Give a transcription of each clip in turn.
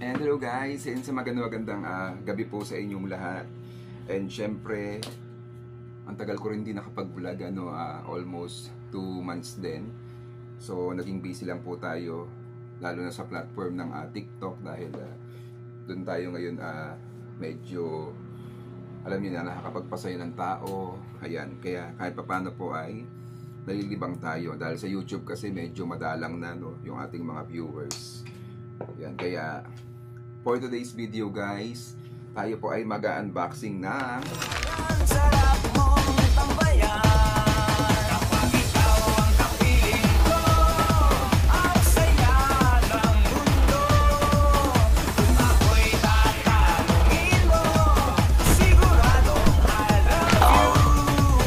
And hello guys, and sa magandang gabi po sa inyong lahat. And syempre, ang tagal ko rin din nakapag-vlog, almost 2 months din. So naging busy lang po tayo, lalo na sa platform ng TikTok dahil doon tayo ngayon medyo, alam niyo na, nakakapagpasaya ng tao. Ayan, kaya kahit papano po ay nalilibang tayo dahil sa YouTube kasi medyo madalang na yung ating mga viewers. Ayan, kaya for today's video guys, tayo po ay mag-unboxing ng sarap mong tambayan. Kapag ikaw ang kapiling ko, ang saya ng mundo. Kung ako'y tatanungin mo, siguradong I love you.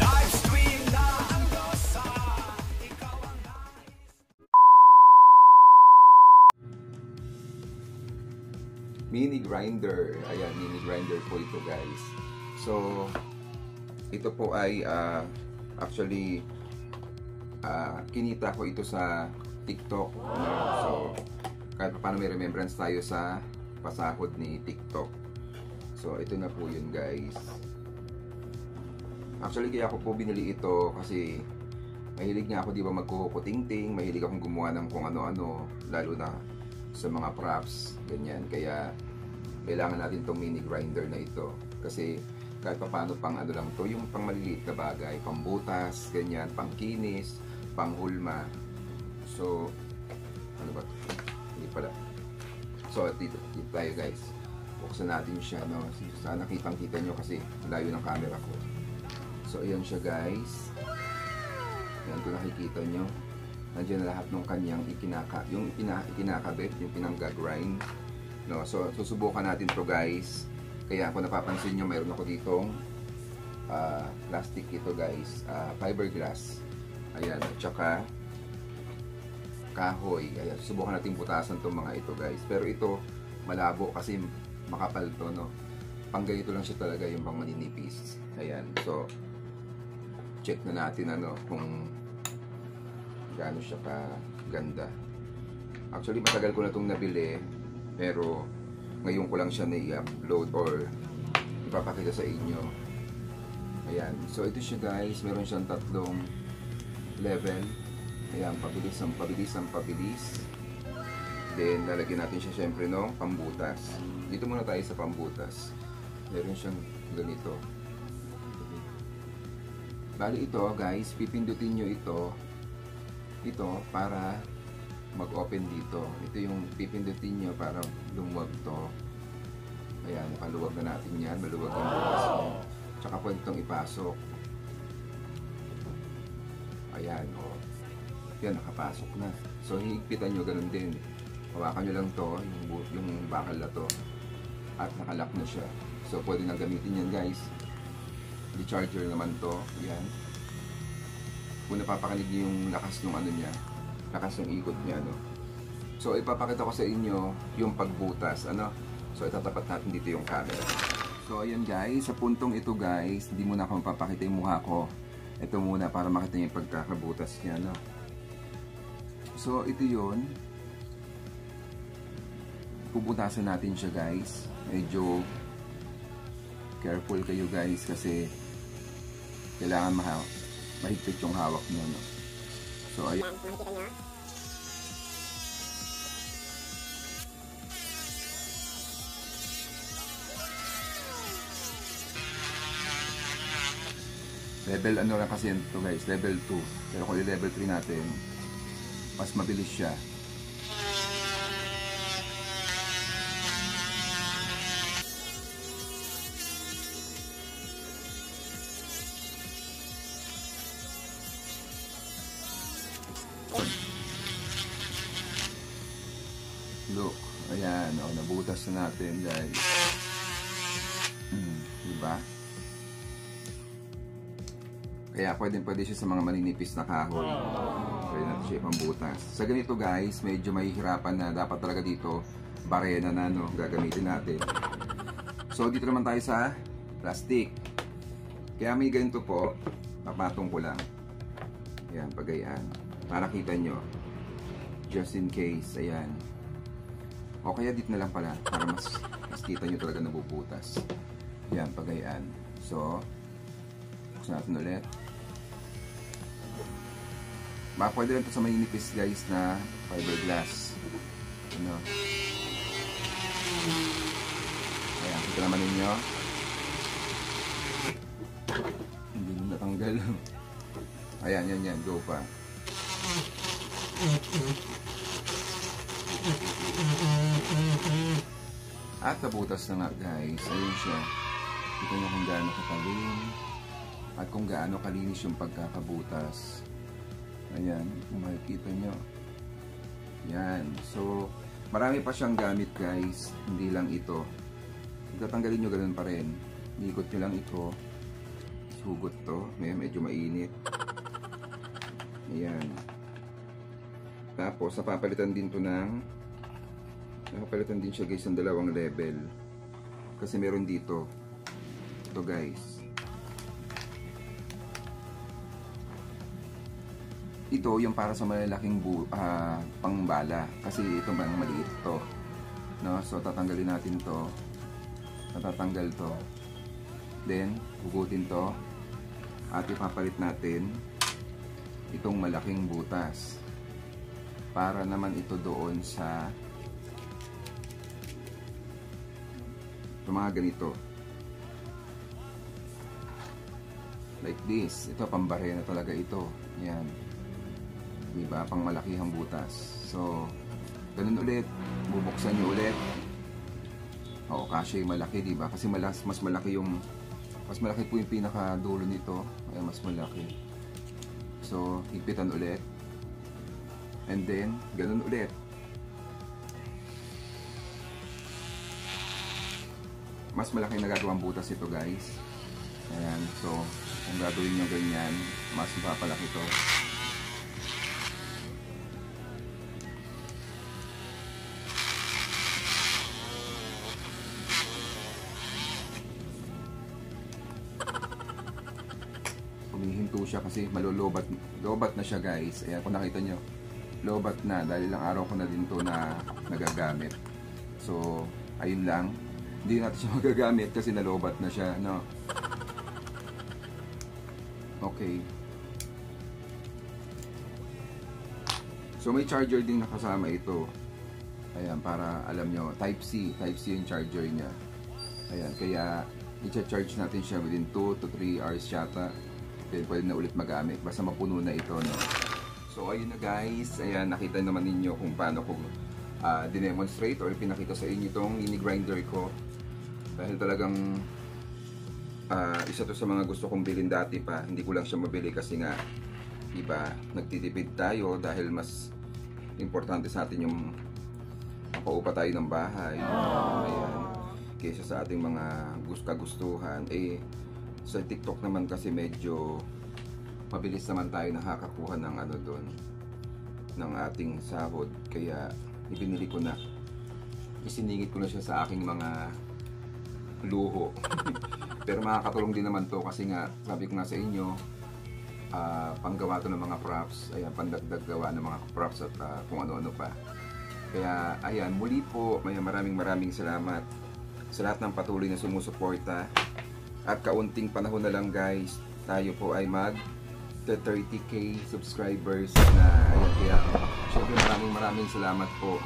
Live stream na ang dosa, ikaw ang mini grinder. Ayan, mini grinder po ito guys. So ito po ay actually kinita ko ito sa TikTok. So kahit paano may remembrance tayo sa pasahod ni TikTok. So ito na po yun guys. Actually kaya ako po binili ito kasi mahilig nga ako, di ba, magkukutingting, mahilig akong gumawa ng kung ano-ano, lalo na sa mga props, ganyan. Kaya kailangan natin tong mini grinder na ito kasi kahit paano pang ano lang to, yung pang maliliit na bagay, pang butas, ganyan, pang kinis, pang hulma. So ano ba to? Hindi pala. So dito tayo guys, buksan natin siya, no? Sana kitang-kita nyo kasi layo ng camera ko. So ayan siya guys, yan, kung nakikita nyo, nandiyan na lahat ng kanyang ikinakabit, yung pinangga-grind, no? So susubukan natin to guys. Kaya kung napapansin nyo, mayroon ako ditong plastic ito guys, fiberglass, ayan, at saka kahoy. Ayan, susubukan natin butasan itong mga ito guys, pero ito malabo kasi makapal to, no? Pang ganito lang siya talaga, yung pang maninipis. Ayan, so check na natin kung gaano siya kaganda. Actually matagal ko na itong nabili, pero ngayon ko lang siya na-upload or ipapakita sa inyo. Ayan, so ito siya guys, meron siyang 3 level. Ayan, pabilis ang pabilis. Then lalagyan natin siya syempre pambutas. Dito muna tayo sa pambutas. Meron siyang ganito. Bali ito guys, pipindutin nyo ito para mag-open dito. Ito yung pipindutin nyo para lumuwag to. Ayan, nakaluwag na natin yan. Maluwag yung bukas nyo. Tsaka pwede itong ipasok. Ayan, yan, nakapasok na. So higpitan nyo, ganun din. Hawakan nyo lang to, yung bakal na to, at nakalock na siya. So pwede nang gamitin yan guys. The charger naman to, yan. Kung napapakanig yung lakas ng niya, lakas ng ikot niya, So ipapakita ko sa inyo yung pagbutas, So itatapat natin dito yung camera. So ayan guys, sa puntong ito guys, hindi muna ako mapapakita yung mukha ko. Ito muna para makita niyo yung pagkakabutas niya, So ito yun. Puputasan natin siya guys. Medyo careful kayo guys kasi kailangan mahigpit yung hawak nyo, So ayun. Makikita nyo. Level lang kasi ito guys, level 2. Pero kung level 3 natin, mas mabilis siya. Look, ayan, nabutas na natin guys. Diba? Kaya pwede siya sa mga maninipis na kahoy. Pwede natin siya pambutas. Sa ganito guys, medyo mahihirapan na. Dapat talaga dito, barena na gagamitin natin. So dito naman tayo sa plastic. Kaya may ganito po, papatong ko lang. Ayan, pagayaan. Para kita nyo. Just in case, ayan. O kaya dito na lang pala para mas kita nyo talaga nabubutas. Yan, pagayaan. So, buksan natin ulit. Pwede lang ito sa may nipis guys na fiberglass. Ano? Ayan, kita naman ninyo. Hindi mo natanggal. Ayan, yan, go pa. At nabutas na nga guys. Ayun siya. Kita nyo kung gaano katalim at kung gaano kalinis yung pagkakabutas. Ayan, kung makikita nyo. Yan. So, marami pa siyang gamit guys. Hindi lang ito. Tatanggalin nyo ganun pa rin. Ikot nyo lang ito. Sugot to. Medyo mainit. Ayan. Tapos, napapalitan din to ng napapalitan din siya guys ng dalawang level. Kasi meron dito. Ito guys. Ito yung para sa malalaking pangbala. Kasi ito bang maliit to. No? So, tatanggalin natin to. Natatanggal to. Then, hugutin to. At ipapalit natin itong malaking butas. Para naman ito doon sa mga ganito. Like this. Ito, pambare na talaga ito. Yan. Diba? Pang malakihang butas. So, ganun ulit. Bubuksan nyo ulit. O, kasi malaki, diba? Kasi mas malaki yung mas malaki po yung pinakadulo nito. Ay, mas malaki. So, higpitan ulit. And then, ganun ulit. Mas malaki na gagawang butas ito guys. Ayan. So, kung gagawin nyo ganyan, mas mapapalaki ito. Humihinto siya kasi malulobat na siya guys. Ayan, kung nakita nyo, lobat na dahil ilang araw ko na din to na nagagamit. So, ayun lang. Hindi natin siya magagamit kasi nalobat na siya, no? Okay. So, may charger din nakasama ito. Ayan, para alam nyo, Type-C yung charger niya. Ayan, kaya i-charge natin siya within 2 to 3 hours yata. Then, pwede na ulit magamit. Basta mapuno na ito, no? So, ayun na guys. Ayan, nakita naman ninyo kung paano ko dinemonstrate or pinakita sa inyo itong mini grinder ko. Dahil talagang isa to sa mga gusto kong bilhin dati pa. Hindi ko lang siya mabili kasi nga, diba, nagtitipid tayo dahil mas importante sa atin yung mapaupa tayo ng bahay. Ayan. Kaysa sa ating mga kagustuhan. Eh, sa TikTok naman kasi medyo mabilis naman tayo nakakakuha ng ano doon, ng ating sahod. Kaya ibinili ko na, isiningit ko na siya sa aking mga luho. Pero makakatulong din naman to kasi nga sabi ko nga sa inyo, panggawa to ng mga props. Ayan, pandagdag gawa ng mga props at kung ano-ano pa. Kaya ayan, muli po maraming salamat sa lahat ng patuloy na sumusuporta. At kaunting panahon na lang guys, tayo po ay mag 30k subscribers na. Ayan, kaya syempre maraming salamat po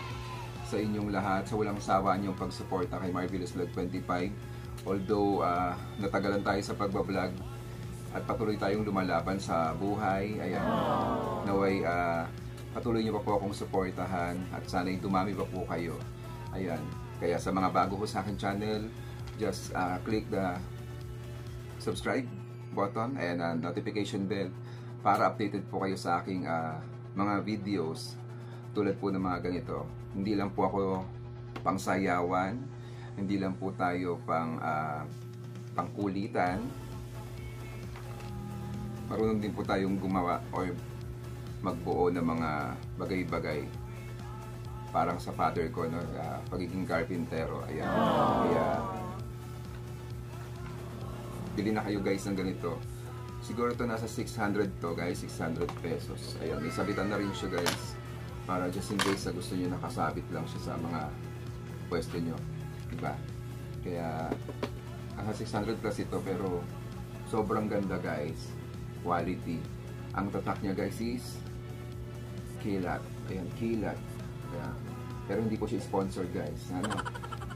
sa inyong lahat, sa walang sawa niyong pagsuporta kay Marvelous Vlog 25. Although natagalan tayo sa pagbablog at patuloy tayong lumalaban sa buhay. Ayan, naway patuloy niyo pa po akong suportahan at sana'y dumami pa po kayo. Ayan, kaya sa mga bago ko sa akin channel, just click the subscribe button and notification bell para updated po kayo sa aking mga videos tulad po ng mga ganito. Hindi lang po ako pangsayawan, hindi lang po tayo pangkulitan. Marunong din po tayong gumawa or magbuo ng mga bagay-bagay. Parang sa father ko, no, pagiging carpintero. Ayan. Kaya bili na kayo guys ng ganito. Siguro to nasa 600 to guys, 600 pesos. Ayan, may sabitan na rin siya guys. Para just in case sa gusto niyo nakasabit lang siya sa mga pwesto nyo. Diba? Kaya, 600 plus ito, pero sobrang ganda guys. Quality. Ang tatak niya guys is Kilat. Ayan, Kilat. Kaya, pero hindi po siya sponsored guys.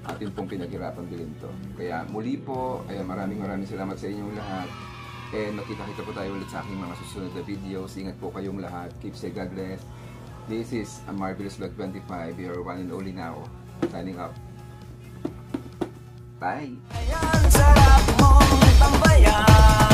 Atin pong pinaghirapan bilhin to. Kaya muli po, ayan, maraming salamat sa inyong lahat. And makita-kita po tayo ulit sa aking mga susunod na videos. Ingat po kayong lahat. Keep safe, God bless. This is a Marvelous Vlog 25, your one and only now. Signing up. Bye! Ayan, sarap mong tambayan.